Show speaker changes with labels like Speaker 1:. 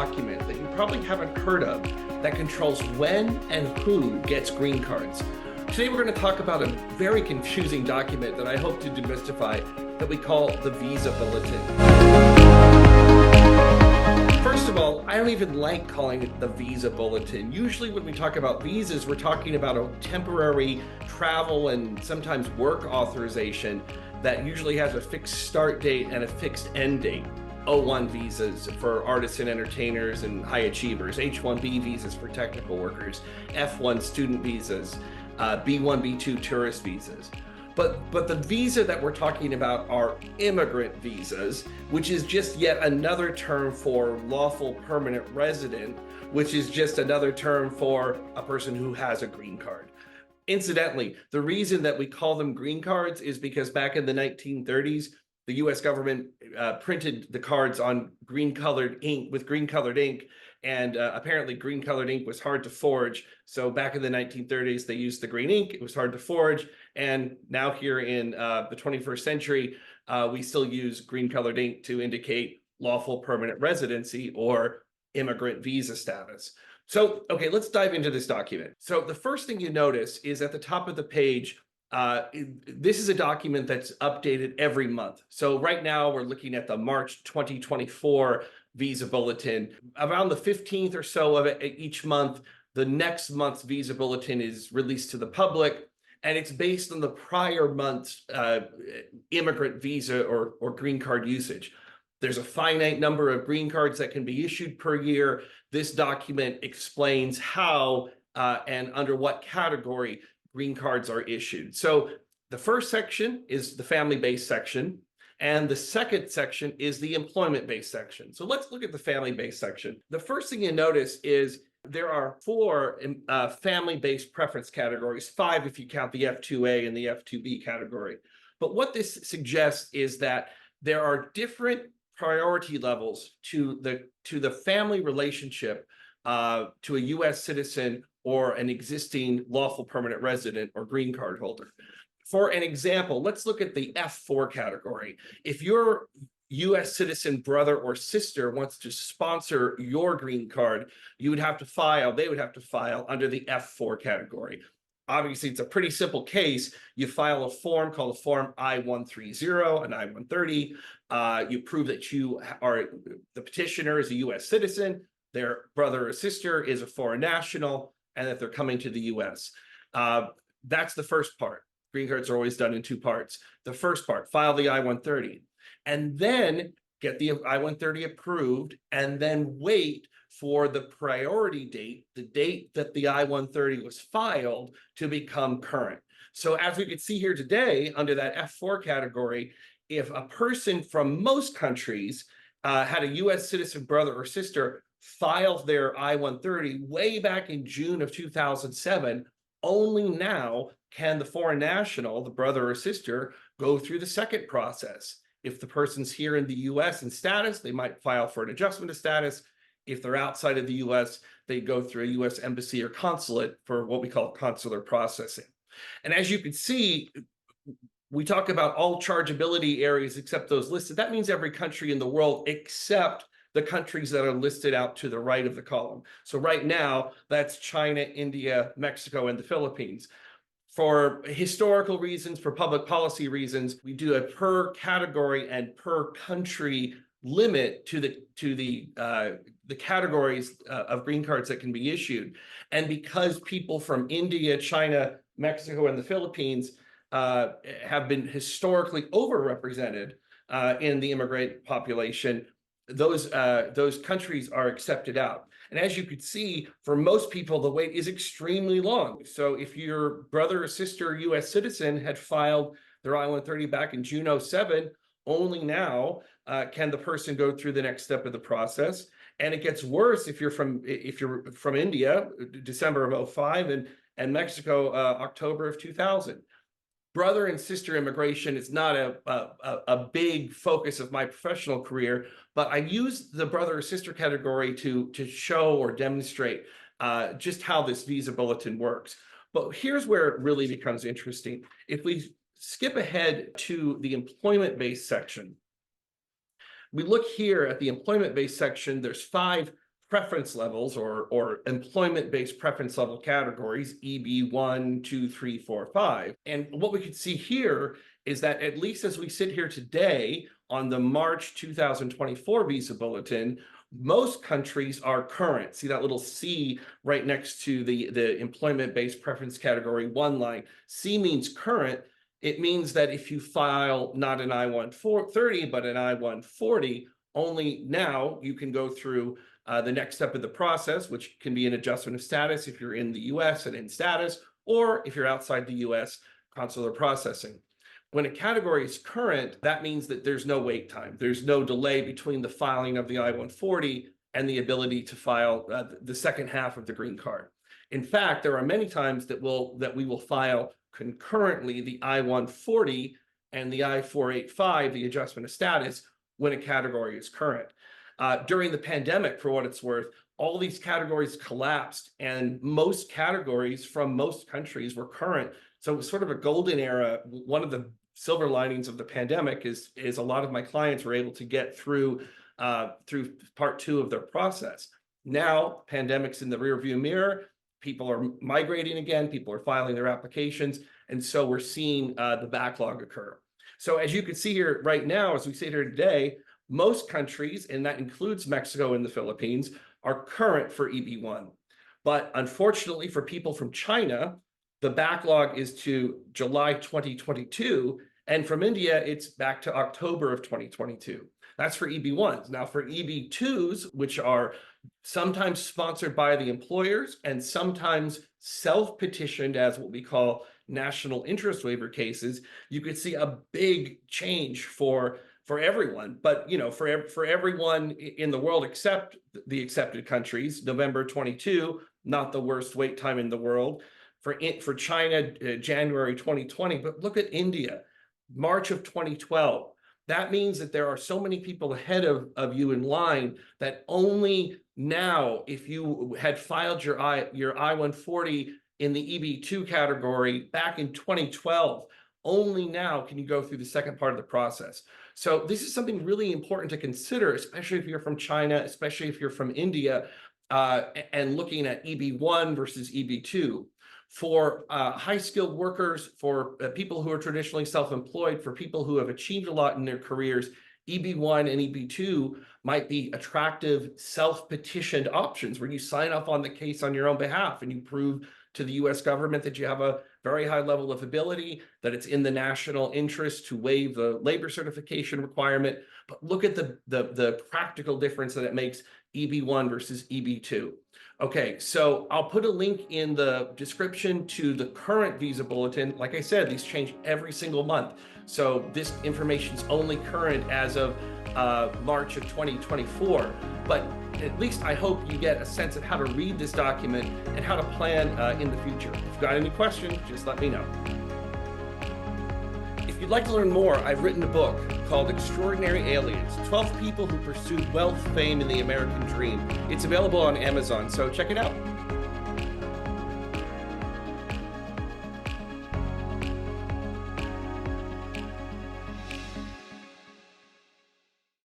Speaker 1: document that you probably haven't heard of that controls when and who gets green cards. Today we're going to talk about a very confusing document that I hope to demystify that we call the Visa Bulletin. First of all, I don't even like calling it the Visa Bulletin. Usually when we talk about visas, we're talking about a temporary travel and sometimes work authorization that usually has a fixed start date and a fixed end date. O1 visas for artists and entertainers and high achievers, H1B visas for technical workers, F1 student visas, B1, B2 tourist visas. But the visa that we're talking about are immigrant visas, which is just yet another term for lawful permanent resident, which is just another term for a person who has a green card. Incidentally, the reason that we call them green cards is because back in the 1930s, the US government printed the cards on green-colored ink with green-colored ink, and apparently green-colored ink was hard to forge. So back in the 1930s, they used the green ink. It was hard to forge. And now here in the 21st century, we still use green-colored ink to indicate lawful permanent residency or immigrant visa status. So, okay, let's dive into this document. So the first thing you notice is at the top of the page, this is a document that's updated every month. So right now we're looking at the March 2024 Visa Bulletin. Around the 15th or so of it each month, the next month's Visa Bulletin is released to the public, and it's based on the prior month's immigrant visa or green card usage. There's a finite number of green cards that can be issued per year. This document explains how and under what category green cards are issued. So the first section is the family-based section, and the second section is the employment-based section. So let's look at the family-based section. The first thing you notice is there are four family-based preference categories, 5 if you count the F2A and the F2B category. But what this suggests is that there are different priority levels to the family relationship to a US citizen or an existing lawful permanent resident or green card holder. For an example, let's look at the F4 category. If your US citizen brother or sister wants to sponsor your green card, they would have to file under the F4 category. Obviously, it's a pretty simple case. You file a form called a Form I-130 and I-130. You prove that you are the petitioner is a US citizen, their brother or sister is a foreign national, and that they're coming to the US. That's the first part. Green cards are always done in two parts. The first part, file the I-130, and then get the I-130 approved, and then wait for the priority date, the date that the I-130 was filed, to become current. So as we can see here today, under that F4 category, if a person from most countries had a US citizen brother or sister filed their I-130 way back in June of 2007, only now can the foreign national, the brother or sister, go through the second process. If the person's here in the US in status, they might file for an adjustment of status. If they're outside of the US, they go through a US embassy or consulate for what we call consular processing. And as you can see, we talk about all chargeability areas except those listed. That means every country in the world except the countries that are listed out to the right of the column. So right now, that's China, India, Mexico, and the Philippines. For historical reasons, for public policy reasons, we do a per category and per country limit to the categories of green cards that can be issued. And because people from India, China, Mexico, and the Philippines have been historically overrepresented in the immigrant population, those countries are accepted out. And as you could see, for most people, the wait is extremely long. So if your brother or sister US citizen had filed their I-130 back in June 07, only now can the person go through the next step of the process. And it gets worse if you're from India, December of 05, and Mexico, October of 2000. Brother and sister immigration is not a big focus of my professional career, but I use the brother or sister category to show or demonstrate just how this visa bulletin works. But here's where it really becomes interesting. If we skip ahead to the employment-based section, we look here at the employment-based section, there's five preference levels or employment-based preference level categories, EB 1, 2, 3, 4, 5. And what we can see here is that at least as we sit here today on the March 2024 visa bulletin, most countries are current. See that little C right next to the employment-based preference category 1 line. C means current. It means that if you file not an I-130, but an I-140, only now you can go through the next step of the process, which can be an adjustment of status if you're in the US and in status, or if you're outside the US, consular processing. When a category is current, that means that there's no wait time. There's no delay between the filing of the I-140 and the ability to file the second half of the green card. In fact, there are many times that we will file concurrently the I-140 and the I-485, the adjustment of status, when a category is current. During the pandemic, for what it's worth, all these categories collapsed and most categories from most countries were current. So it was sort of a golden era. One of the silver linings of the pandemic is a lot of my clients were able to get through part 2 of their process. Now, pandemic's in the rearview mirror. People are migrating again. People are filing their applications. And so we're seeing the backlog occur. So as you can see here right now, as we sit here today, most countries, and that includes Mexico and the Philippines, are current for EB1. But unfortunately for people from China, the backlog is to July 2022, and from India, it's back to October of 2022. That's for EB1s. Now for EB2s, which are sometimes sponsored by the employers and sometimes self-petitioned as what we call national interest waiver cases, you could see a big change for everyone, but for everyone in the world except the accepted countries. November 22, not the worst wait time in the world. For China, January 2020, but look at India, March of 2012. That means that there are so many people ahead of you in line that only now, if you had filed your I-140 in the EB2 category back in 2012, only now can you go through the second part of the process. So this is something really important to consider, especially if you're from China, especially if you're from India, and looking at EB1 versus EB2. For high-skilled workers, for people who are traditionally self-employed, for people who have achieved a lot in their careers, EB1 and EB2 might be attractive self-petitioned options where you sign up on the case on your own behalf and you prove to the US government that you have a very high level of ability, that it's in the national interest to waive the labor certification requirement. But look at the practical difference that it makes EB1 versus EB2. Okay, so I'll put a link in the description to the current visa bulletin. Like I said, these change every single month. So this information is only current as of March of 2024. But at least I hope you get a sense of how to read this document and how to plan in the future. If you've got any questions, just let me know. If you'd like to learn more, I've written a book called Extraordinary Aliens, 12 People Who Pursued Wealth, Fame, and the American Dream. It's available on Amazon, so check it out.